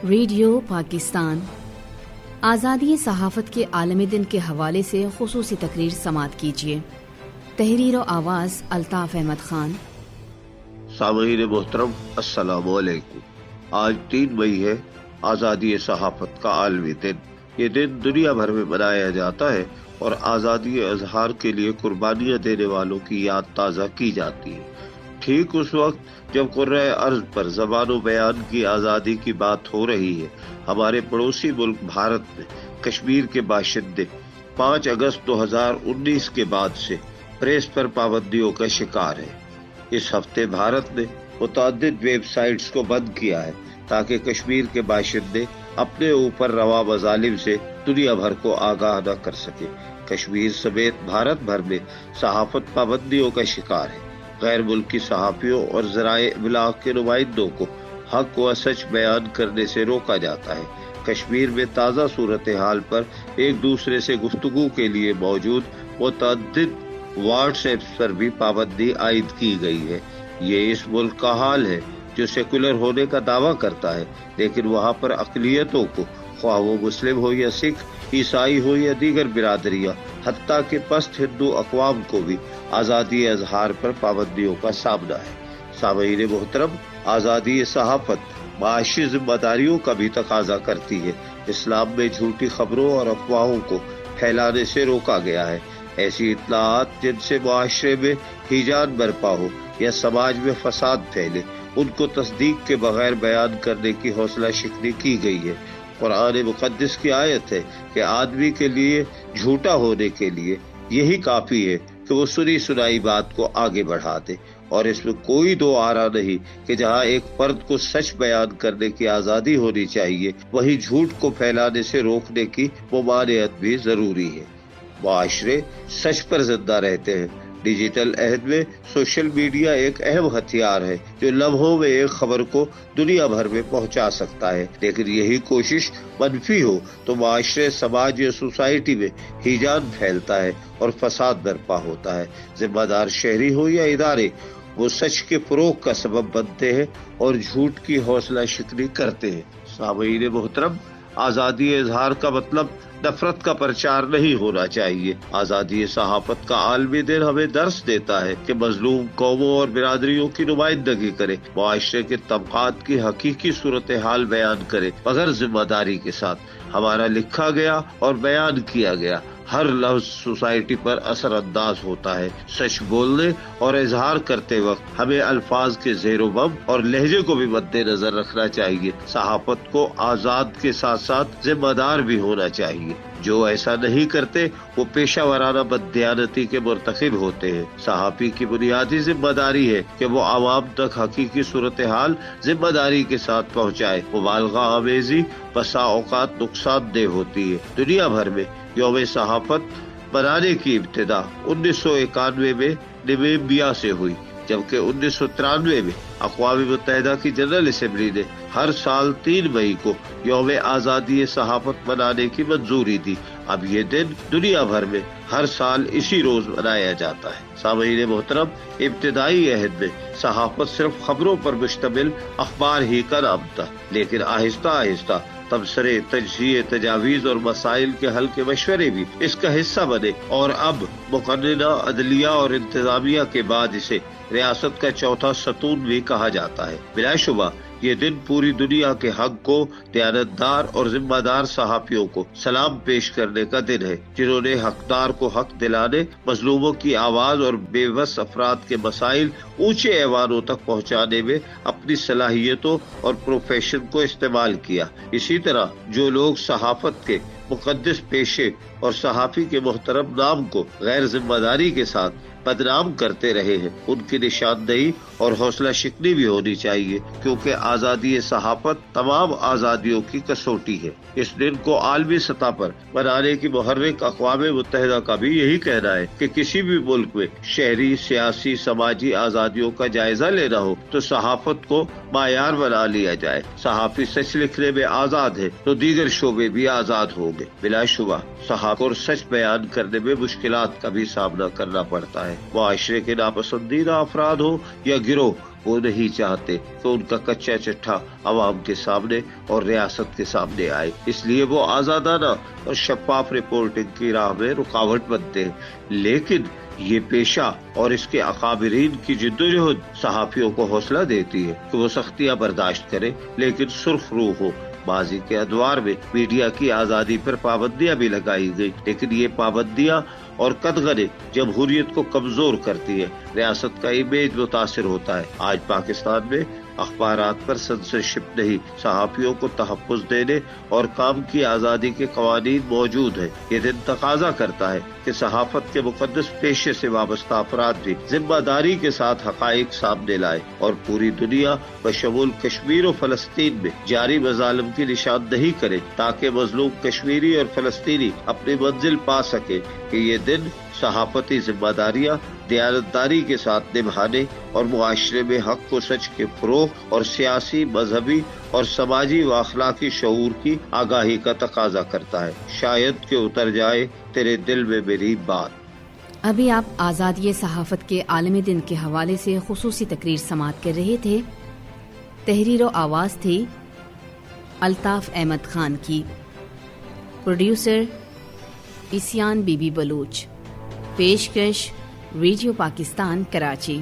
Radio Pakistan آزادی صحافت کے عالمی دن کے حوالے سے خصوصی تقریر سماعت کیجیے۔ تحریر و آواز الطاف احمد خان۔ سامعین محترم السلام علیکم۔ آج 3 مئی ہے، آزادی صحافت کا عالمی دن۔ یہ دن دنیا بھر میں منایا جاتا ہے اور آزادی اظہار کے لیے قربانیاں دینے والوں کی یاد تازہ کی جاتی ہے۔ ٹھیک اس وقت جب قرۂ ارض پر زبان و بیان کی آزادی کی بات ہو رہی ہے، ہمارے پڑوسی ملک بھارت میں کشمیر کے باشندے 5 اگست 2019 کے بعد سے پریس پر پابندیوں کا شکار ہے۔ اس ہفتے بھارت نے متعدد ویب سائٹس کو بند کیا ہے تاکہ کشمیر کے باشندے اپنے اوپر روا مظالم سے دنیا بھر کو آگاہ نہ کر سکے۔ کشمیر سمیت بھارت بھر میں صحافت پابندیوں کا شکار ہے۔ غیر ملکی صحافیوں اور ذرائع ابلاغ کے نمائندوں کو حق و سچ بیان کرنے سے روکا جاتا ہے۔ کشمیر میں تازہ صورتحال پر ایک دوسرے سے گفتگو کے لیے موجود متعدد واٹس ایپس پر بھی پابندی عائد کی گئی ہے۔ یہ اس ملک کا حال ہے جو سیکولر ہونے کا دعویٰ کرتا ہے، لیکن وہاں پر اقلیتوں کو، خواہ وہ مسلم ہو یا سکھ، عیسائی ہو یا دیگر برادریاں، حتیٰ کہ پست ہندو اقوام کو بھی آزادی اظہار پر پابندیوں کا سامنا ہے۔ سامعین محترم، آزادی صحافت معاشی ذمہ داریوں کا بھی تقاضا کرتی ہے۔ اسلام میں جھوٹی خبروں اور افواہوں کو پھیلانے سے روکا گیا ہے۔ ایسی اطلاعات جن سے معاشرے میں ہیجان برپا ہو یا سماج میں فساد پھیلے، ان کو تصدیق کے بغیر بیان کرنے کی حوصلہ شکنی کی گئی ہے۔ قرآن مقدس کی آیت ہے کہ آدمی کے لیے جھوٹا ہونے کے لیے یہی کافی ہے کہ وہ سنی سنائی بات کو آگے بڑھا دے، اور اس میں کوئی دو آرا نہیں کہ جہاں ایک فرد کو سچ بیان کرنے کی آزادی ہونی چاہیے، وہیں جھوٹ کو پھیلانے سے روکنے کی ممانعت بھی ضروری ہے۔ معاشرے سچ پر زندہ رہتے ہیں۔ ڈیجیٹل عہد میں سوشل میڈیا ایک اہم ہتھیار ہے جو لمحوں میں ایک خبر کو دنیا بھر میں پہنچا سکتا ہے، لیکن یہی کوشش منفی ہو تو معاشرے، سماج یا سوسائٹی میں ہیجان پھیلتا ہے اور فساد برپا ہوتا ہے۔ ذمہ دار شہری ہو یا ادارے، وہ سچ کے فروغ کا سبب بنتے ہیں اور جھوٹ کی حوصلہ شکنی کرتے ہیں۔ سامعین محترم، آزادی اظہار کا مطلب نفرت کا پرچار نہیں ہونا چاہیے۔ آزادی صحافت کا عالمی دن ہمیں درس دیتا ہے کہ مظلوم قوموں اور برادریوں کی نمائندگی کرے، معاشرے کے طبقات کی حقیقی صورتحال بیان کرے، مگر ذمہ داری کے ساتھ۔ ہمارا لکھا گیا اور بیان کیا گیا ہر لفظ سوسائٹی پر اثر انداز ہوتا ہے۔ سچ بولنے اور اظہار کرتے وقت ہمیں الفاظ کے زیر و بم اور لہجے کو بھی مد نظر رکھنا چاہیے۔ صحافت کو آزاد کے ساتھ ساتھ ذمہ دار بھی ہونا چاہیے۔ جو ایسا نہیں کرتے وہ پیشہ ورانہ بددیانتی کے مرتکب ہوتے ہیں۔ صحافی کی بنیادی ذمہ داری ہے کہ وہ عوام تک حقیقی صورتحال ذمہ داری کے ساتھ پہنچائے۔ مبالغہ آمیزی بسا اوقات نقصان دہ ہوتی ہے۔ دنیا بھر میں یوم صحافت منانے کی ابتدا 1991 میں نمیبیا سے ہوئی، جبکہ 1993 میں اقوام متحدہ کی جنرل اسمبلی نے ہر سال 3 مئی کو یوم آزادی صحافت منانے کی منظوری دی۔ اب یہ دن دنیا بھر میں ہر سال اسی روز منایا جاتا ہے۔ سامعین محترم، ابتدائی عہد میں صحافت صرف خبروں پر مشتمل اخبار ہی کا نام تھا، لیکن آہستہ آہستہ تبصرے، تجزیے، تجاویز اور مسائل کے حل کے مشورے بھی اس کا حصہ بنے، اور اب مقننہ، عدلیہ اور انتظامیہ کے بعد اسے ریاست کا چوتھا ستون بھی کہا جاتا ہے۔ بلا شبہ یہ دن پوری دنیا کے حق کو، دیانتدار اور ذمہ دار صحافیوں کو سلام پیش کرنے کا دن ہے، جنہوں نے حقدار کو حق دلانے، مظلوموں کی آواز اور بے بس افراد کے مسائل اونچے ایوانوں تک پہنچانے میں اپنی صلاحیتوں اور پروفیشن کو استعمال کیا۔ اسی طرح جو لوگ صحافت کے مقدس پیشے اور صحافی کے محترم نام کو غیر ذمہ داری کے ساتھ بدنام کرتے رہے ہیں، ان کی نشاندہی اور حوصلہ شکنی بھی ہونی چاہیے، کیونکہ آزادی صحافت تمام آزادیوں کی کسوٹی ہے۔ اس دن کو عالمی سطح پر منانے کی محرک اقوام متحدہ کا بھی یہی کہنا ہے کہ کسی بھی ملک میں شہری، سیاسی، سماجی آزادیوں کا جائزہ لینا ہو تو صحافت کو معیار بنا لیا جائے۔ صحافی سچ لکھنے میں آزاد ہے تو دیگر شعبے بھی آزاد ہوں گے۔ بلا شبہ صحافت اور سچ بیان کرنے میں مشکلات کا بھی سامنا کرنا پڑتا ہے۔ معاشرے کے ناپسندیدہ افراد ہو یا گروہ، وہ نہیں چاہتے کہ ان کا کچا چٹھا عوام کے سامنے اور ریاست کے سامنے آئے، اس لیے وہ آزادانہ اور شفاف رپورٹنگ کی راہ میں رکاوٹ بنتے ہیں۔ لیکن یہ پیشہ اور اس کے اکابرین کی جدوجہد صحافیوں کو حوصلہ دیتی ہے کہ وہ سختیاں برداشت کریں لیکن سرخ روح ہو۔ ماضی کے ادوار میں میڈیا کی آزادی پر پابندیاں بھی لگائی گئی، لیکن یہ پابندیاں اور قدغنیں جمہوریت کو کمزور کرتی ہے، ریاست کا امیج متاثر ہوتا ہے۔ آج پاکستان میں اخبارات پر سنسرشپ نہیں، صحافیوں کو تحفظ دینے اور کام کی آزادی کے قوانین موجود ہیں۔ یہ دن تقاضا کرتا ہے کہ صحافت کے مقدس پیشے سے وابستہ افراد بھی ذمہ داری کے ساتھ حقائق سامنے لائے اور پوری دنیا بشمول کشمیر و فلسطین میں جاری مظالم کی نشاندہی کرے تاکہ مظلوم کشمیری اور فلسطینی اپنی منزل پا سکے کہ یہ دن صحافتی ذمہ داریاں دیانتداری کے ساتھ نبھانے اور معاشرے میں حق و سچ کے فروغ اور سیاسی، مذہبی اور سماجی و اخلاقی شعور کی آگاہی کا تقاضا کرتا ہے۔ شاید کہ اتر جائے تیرے دل میں میری بات۔ ابھی آپ آزادی صحافت کے عالمی دن کے حوالے سے خصوصی تقریر سماعت کر رہے تھے۔ تحریر و آواز تھی الطاف احمد خان کی، پروڈیوسر اسیان بی بی بلوچ، پیشکش ریڈیو پاکستان کراچی۔